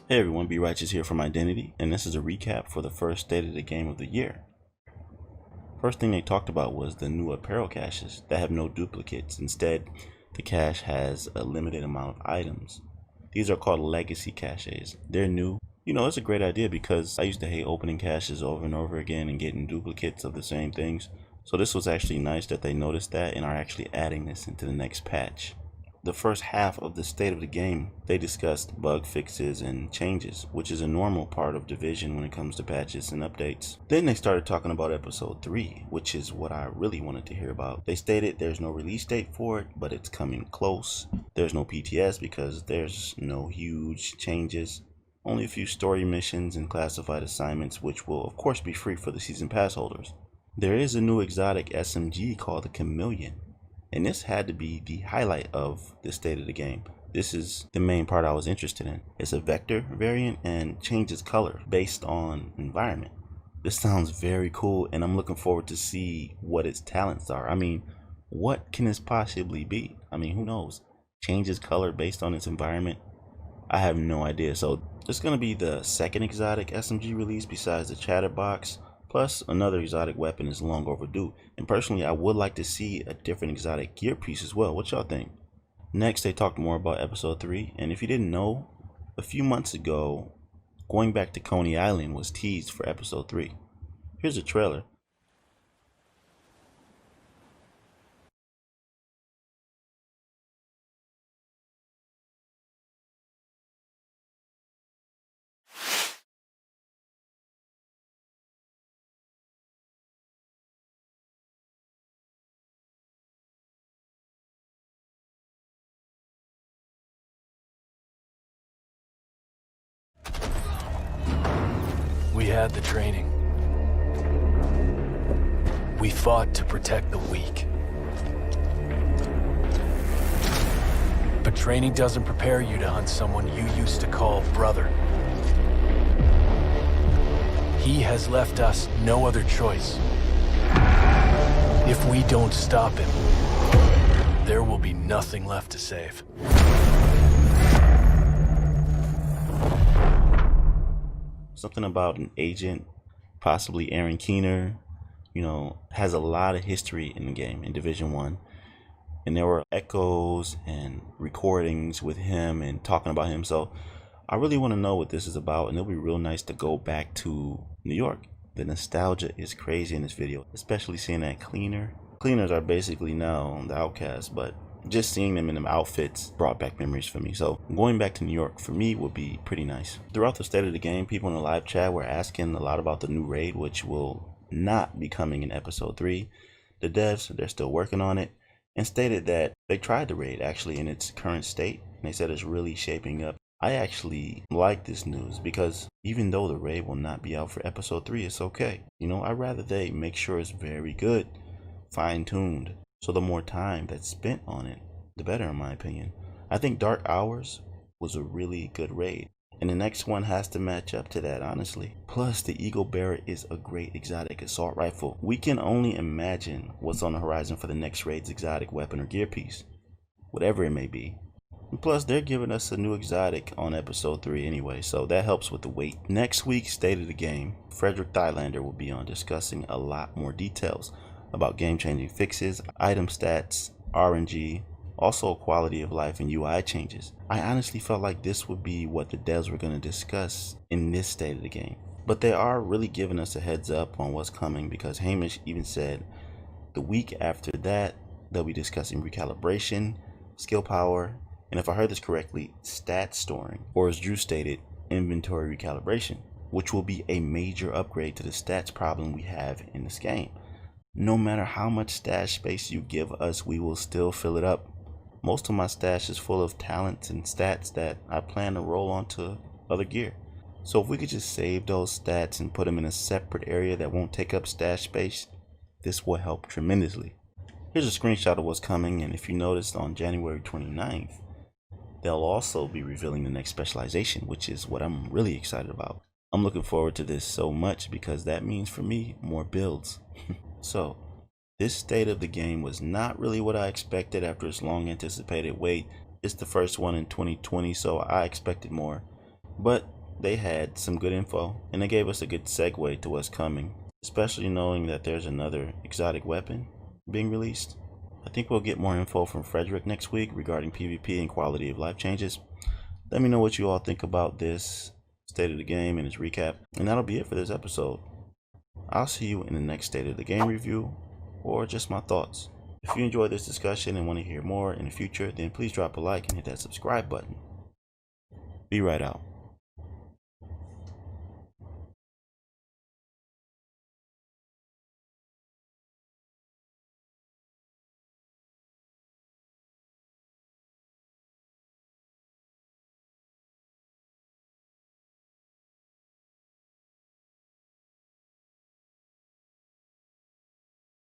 Hey everyone, Be Righteous here from Identity, and this is a recap for the first state of the game of the year. First thing they talked about was the new apparel caches that have no duplicates. Instead, the cache has a limited amount of items. These are called legacy caches. They're new. It's a great idea because I used to hate opening caches over and over again and getting duplicates of the same things. So this was actually nice that they noticed that and are actually adding this into the next patch. The first half of the state of the game, they discussed bug fixes and changes, which is a normal part of Division when it comes to patches and updates. Then they started talking about episode 3, which is what I really wanted to hear about. They stated there's no release date for it, but it's coming close. There's no PTS because there's no huge changes. Only a few story missions and classified assignments, which will of course be free for the season pass holders. There is a new exotic SMG called the Chameleon. And this had to be the highlight of the state of the game. This is the main part I was interested in. It's a vector variant and changes color based on environment. This sounds very cool and I'm looking forward to see what its talents are. What can this possibly be? Who knows? Changes color based on its environment? I have no idea. So it's going to be the second exotic SMG release besides the Chatterbox. Plus, another exotic weapon is long overdue, and personally I would like to see a different exotic gear piece as well. What y'all think? Next, they talked more about episode 3, and if you didn't know, a few months ago, going back to Coney Island was teased for episode 3. Here's a trailer. We had the training. We fought to protect the weak. But training doesn't prepare you to hunt someone you used to call brother. He has left us no other choice. If we don't stop him, there will be nothing left to save. Something about an agent, possibly Aaron Keener, has a lot of history in the game in Division 1. And there were echoes and recordings with him and talking about him. So I really want to know what this is about, and it'll be real nice to go back to New York. The nostalgia is crazy in this video, especially seeing that cleaner. Cleaners are basically now the outcast, but just seeing them in them outfits brought back memories for me. So going back to New York for me would be pretty nice. Throughout the state of the game, people in the live chat were asking a lot about the new raid, which will not be coming in episode 3. The devs, they're still working on it, and stated that they tried the raid actually in its current state, and they said it's really shaping up. I actually like this news because even though the raid will not be out for episode 3, it's okay. I'd rather they make sure it's very good, fine-tuned. So the more time that's spent on it, the better in my opinion. I think Dark Hours was a really good raid, and the next one has to match up to that, honestly. Plus, the Eagle Bearer is a great exotic assault rifle. We can only imagine what's on the horizon for the next raid's exotic weapon or gear piece, whatever it may be. And plus, they're giving us a new exotic on episode 3 anyway, so that helps with the weight. Next week's State of the Game, Frederick Thylander will be on discussing a lot more details about game-changing fixes, item stats, RNG, also quality of life and UI changes. I honestly felt like this would be what the devs were going to discuss in this state of the game. But they are really giving us a heads up on what's coming because Hamish even said the week after that, they'll be discussing recalibration, skill power, and if I heard this correctly, stat storing, or as Drew stated, inventory recalibration, which will be a major upgrade to the stats problem we have in this game. No matter how much stash space you give us, we will still fill it up. Most of my stash is full of talents and stats that I plan to roll onto other gear. So if we could just save those stats and put them in a separate area that won't take up stash space, this will help tremendously. Here's a screenshot of what's coming, and if you noticed, on January 29th, they'll also be revealing the next specialization, which is what I'm really excited about. I'm looking forward to this so much because that means for me more builds. So this state of the game was not really what I expected after its long anticipated wait. It's the first one in 2020, so I expected more. But they had some good info, and they gave us a good segue to what's coming, especially knowing that there's another exotic weapon being released. I think we'll get more info from Frederick next week regarding PvP and quality of life changes. Let me know what you all think about this state of the game and its recap, and that'll be it for this episode. I'll see you in the next state of the game review, or just my thoughts. If you enjoyed this discussion and want to hear more in the future, then please drop a like and hit that subscribe button. Be right out.